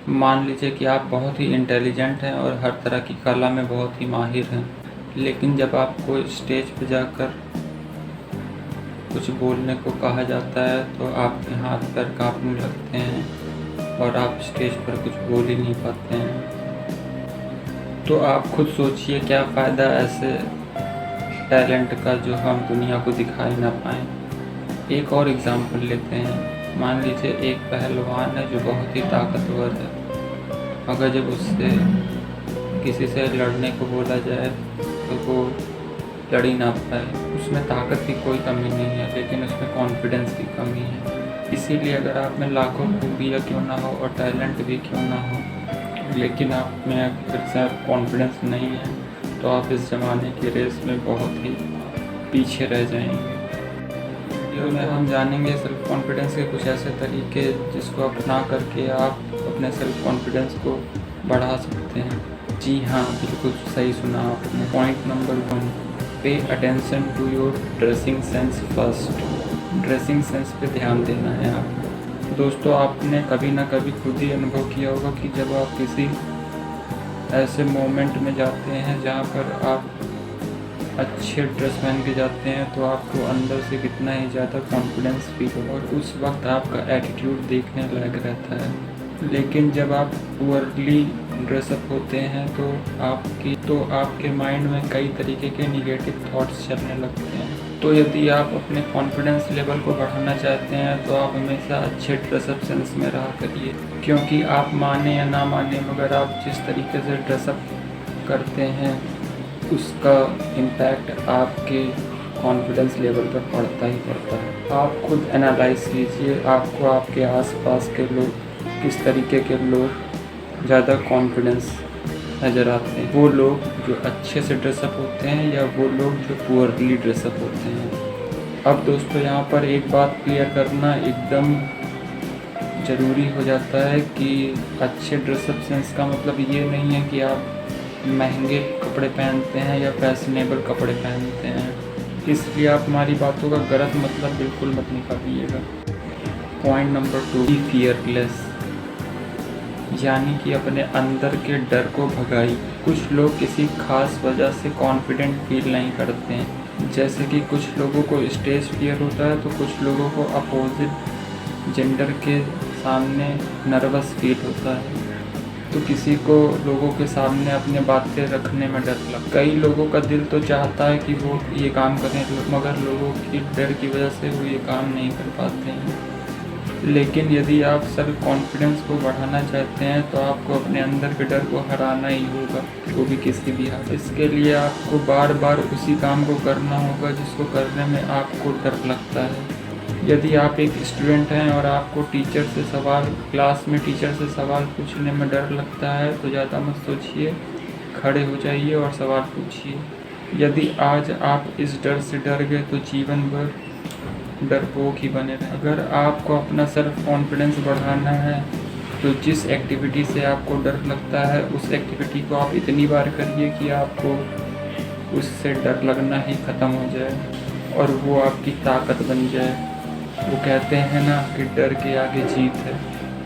मान लीजिए कि आप बहुत ही इंटेलिजेंट हैं और हर तरह की कला में बहुत ही माहिर हैं, लेकिन जब आपको स्टेज पर जाकर कुछ बोलने को कहा जाता है तो आपके हाथ पैर कांपने लगते हैं और आप स्टेज पर कुछ बोल ही नहीं पाते हैं। तो आप खुद सोचिए, क्या फ़ायदा ऐसे टैलेंट का जो हम दुनिया को दिखा ही ना पाएँ। एक और एग्ज़ाम्पल लेते हैं। मान लीजिए एक पहलवान है जो बहुत ही ताकतवर है, अगर जब उससे किसी से लड़ने को बोला जाए तो वो लड़ ही ना पाए। उसमें ताकत की कोई कमी नहीं है, लेकिन उसमें कॉन्फिडेंस की कमी है। इसीलिए अगर आप में लाखों खूबियाँ क्यों ना हो और टैलेंट भी क्यों ना हो, लेकिन आप में अगर से कॉन्फिडेंस नहीं है तो आप इस ज़माने की रेस में बहुत ही पीछे रह जाएंगे। वीडियो में हम जानेंगे सेल्फ कॉन्फिडेंस के कुछ ऐसे तरीके जिसको अपना करके आप अपने सेल्फ कॉन्फिडेंस को बढ़ा सकते हैं। जी हाँ, बिल्कुल सही सुना आपने। Point number 1, pay attention to your dressing sense first. Dressing sense पे ध्यान देना है आपको। दोस्तों, आपने कभी ना कभी खुद ही अनुभव किया होगा कि जब आप किसी ऐसे मोमेंट में जाते हैं जहाँ पर आप अच्छे ड्रेस पहन के जाते हैं तो आपको अंदर से कितना ही ज़्यादा कॉन्फिडेंस फील होगा और उस वक्त आपका एटीट्यूड देखने लायक रहता है। लेकिन जब आप पुअरली ड्रेसअप होते हैं तो आपके माइंड में कई तरीके के निगेटिव थॉट्स चलने लगते हैं। तो यदि आप अपने कॉन्फिडेंस लेवल को बढ़ाना चाहते हैं तो आप हमेशा अच्छे ड्रेसअप सेंस में रहा करिए, क्योंकि आप माने या ना माने मगर आप जिस तरीके से ड्रेसअप करते हैं उसका इम्पैक्ट आपके कॉन्फिडेंस लेवल पर पड़ता ही पड़ता है। आप खुद एनालाइज कीजिए, आपको आपके आसपास के लोग, किस तरीके के लोग ज़्यादा कॉन्फिडेंस नज़र आते हैं। वो लोग जो अच्छे से ड्रेसअप होते हैं या वो लोग जो पुअरली ड्रेसअप होते हैं। अब दोस्तों, यहाँ पर एक बात क्लियर करना एकदम ज़रूरी हो जाता है कि अच्छे ड्रेसअप सेंस का मतलब ये नहीं है कि आप महंगे कपड़े पहनते हैं या फैशनेबल कपड़े पहनते हैं। इसलिए आप हमारी बातों का गलत मतलब बिल्कुल मत निकालिएगा। पॉइंट नंबर 2, बी फियरलेस, यानी कि अपने अंदर के डर को भगाइए। कुछ लोग किसी खास वजह से कॉन्फिडेंट फील नहीं करते हैं, जैसे कि कुछ लोगों को स्टेज फियर होता है तो कुछ लोगों को अपोजिट जेंडर के सामने नर्वस फील होता है, तो किसी को लोगों के सामने अपने बातें रखने में डर लगता है। कई लोगों का दिल तो चाहता है कि वो ये काम करें, मगर लोगों की डर की वजह से वो ये काम नहीं कर पाते हैं। लेकिन यदि आप सेल्फ कॉन्फिडेंस को बढ़ाना चाहते हैं तो आपको अपने अंदर के डर को हराना ही होगा, वो भी किसी भी हाल। इसके लिए आपको बार बार उसी काम को करना होगा जिसको करने में आपको डर लगता है। यदि आप एक स्टूडेंट हैं और आपको क्लास में टीचर से सवाल पूछने में डर लगता है तो ज़्यादा मत सोचिए, खड़े हो जाइए और सवाल पूछिए। यदि आज आप इस डर से डर गए तो जीवन भर डरपोक ही बने रहें। अगर आपको अपना सेल्फ कॉन्फिडेंस बढ़ाना है तो जिस एक्टिविटी से आपको डर लगता है उस एक्टिविटी को आप इतनी बार करिए कि आपको उससे डर लगना ही ख़त्म हो जाए और वो आपकी ताकत बन जाए। वो कहते हैं ना कि डर के आगे जीत है।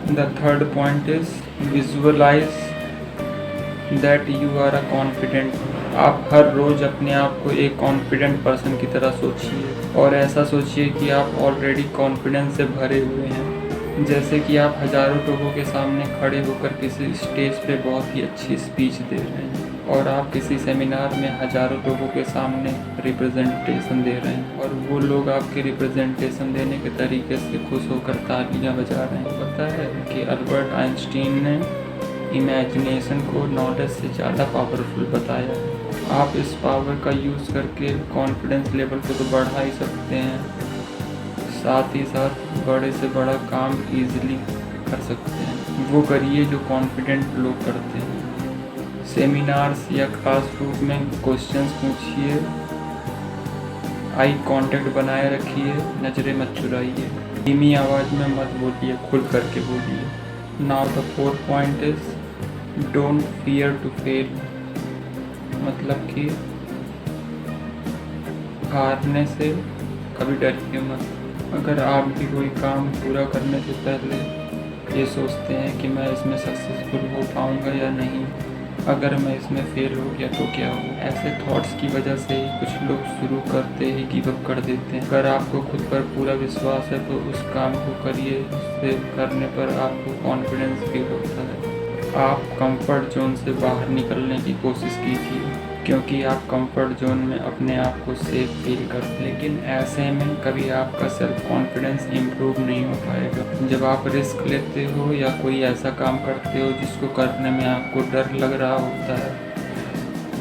The third point is visualize that you are a confident. आप हर रोज़ अपने आप को एक कॉन्फिडेंट पर्सन की तरह सोचिए और ऐसा सोचिए कि आप ऑलरेडी कॉन्फिडेंस से भरे हुए हैं, जैसे कि आप हज़ारों लोगों के सामने खड़े होकर किसी स्टेज पे बहुत ही अच्छी स्पीच दे रहे हैं और आप किसी सेमिनार में हज़ारों लोगों के सामने रिप्रेजेंटेशन दे रहे हैं और वो लोग आपके रिप्रेजेंटेशन देने के तरीके से खुश होकर तालियां बजा रहे हैं। पता है कि अल्बर्ट आइंस्टीन ने इमेजिनेशन को नॉलेज से ज़्यादा पावरफुल बताया है। आप इस पावर का यूज़ करके कॉन्फिडेंस लेवल को तो बढ़ा ही सकते हैं, साथ ही साथ बड़े से बड़ा काम ईजिली कर सकते हैं। वो करिए जो कॉन्फिडेंट लोग करते हैं। सेमिनार्स या क्लासरूम में क्वेश्चंस पूछिए, आई कांटेक्ट बनाए रखिए, नज़रें मत चुराइए, धीमी आवाज़ में मत बोलिए, खुल करके बोलिए। Now the fourth point is don't fear to fail, मतलब कि हारने से कभी डरिए मत। अगर आप भी कोई काम पूरा करने से पहले ये सोचते हैं कि मैं इसमें सक्सेसफुल हो पाऊँगा या नहीं, अगर मैं इसमें फेल हो गया तो क्या हो। ऐसे थॉट्स की वजह से ही कुछ लोग शुरू करते ही गिव अप कर देते हैं। अगर आपको खुद पर पूरा विश्वास है तो उस काम को करिए, उससे करने पर आपको कॉन्फिडेंस फील होता है। आप कंफर्ट जोन से बाहर निकलने की कोशिश कीजिए, क्योंकि आप कंफर्ट जोन में अपने आप को सेफ फील करते, लेकिन ऐसे में कभी आपका सेल्फ कॉन्फिडेंस इम्प्रूव नहीं हो पाएगा। जब आप रिस्क लेते हो या कोई ऐसा काम करते हो जिसको करने में आपको डर लग रहा होता है,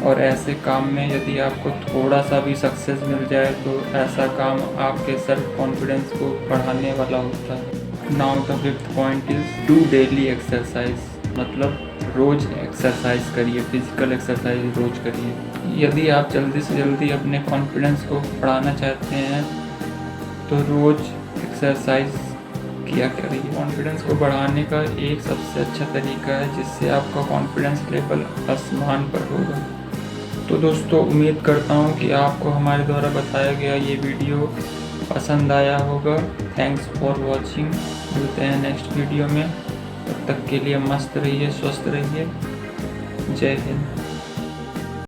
और ऐसे काम में यदि आपको थोड़ा सा भी सक्सेस मिल जाए तो ऐसा काम आपके सेल्फ कॉन्फिडेंस को बढ़ाने वाला होता है। Now the fifth point is do daily exercise, मतलब रोज़ एक्सरसाइज करिए, फिजिकल एक्सरसाइज रोज़ करिए। यदि आप जल्दी से जल्दी अपने कॉन्फिडेंस को बढ़ाना चाहते हैं तो रोज़ एक्सरसाइज किया करिए। कॉन्फिडेंस को बढ़ाने का एक सबसे अच्छा तरीका है जिससे आपका कॉन्फिडेंस लेवल आसमान पर होगा। तो दोस्तों, उम्मीद करता हूँ कि आपको हमारे द्वारा बताया गया ये वीडियो पसंद आया होगा। Thanks for watching. मिलते हैं नेक्स्ट वीडियो में। तब तक के लिए मस्त रहिए, स्वस्थ रहिए। जय हिंद।